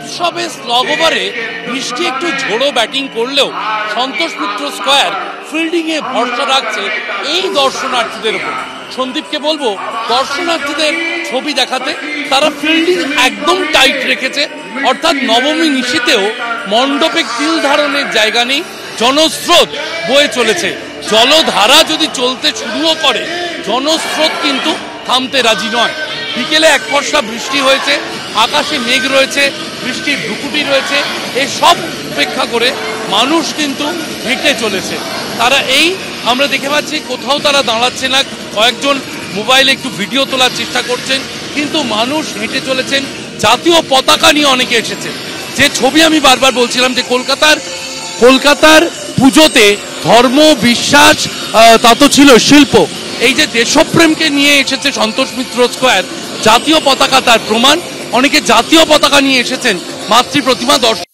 উৎসবে স্লগ ওভারে বৃষ্টি একটু ঝোড়ো ব্যাটিং করলেও সন্তোষ মিত্র স্কোয়ার ফিল্ডিং এ ভরসা রাখছে এই দর্শনার্থীদের উপর। সন্দীপকে বলবো দর্শনার্থীদের ছবি দেখাতে, তারা ফিল্ডিং একদম টাইট রেখেছে, অর্থাৎ নবমী নিশীতেও মণ্ডপে তিল ধারণের জায়গা নেই, জনস্রোত বয়ে চলেছে। জলধারা যদি চলতে শুরুও করে, জনস্রোত কিন্তু থামতে রাজি নয়। বিকেলে এক পশলা বৃষ্টি হয়েছে, আকাশে মেঘ রয়েছে, বৃষ্টির ভ্রুকুটি রয়েছে, এসব উপেক্ষা করে মানুষ কিন্তু হেঁটে চলেছে। তারা আমরা দেখে পাচ্ছি কোথাও তারা দাঁড়াচ্ছে না, কয়েকজন মোবাইলে একটু ভিডিও তোলার চেষ্টা করছেন, কিন্তু মানুষ হেঁটে চলেছেন। জাতীয় পতাকা নিয়ে অনেকে এসেছে। যে ছবি আমি বারবার বলছিলাম যে কলকাতার পুজোতে ধর্ম, বিশ্বাস, তা তো ছিল শিল্প, এই যে দেশপ্রেমকে নিয়ে এসেছে সন্তোষ মিত্র স্কোয়ার, জাতীয় পতাকা তার প্রমাণ। অনেকে জাতীয় পতাকা নিয়ে এসেছেন মাতৃ প্রতিমা দর্শন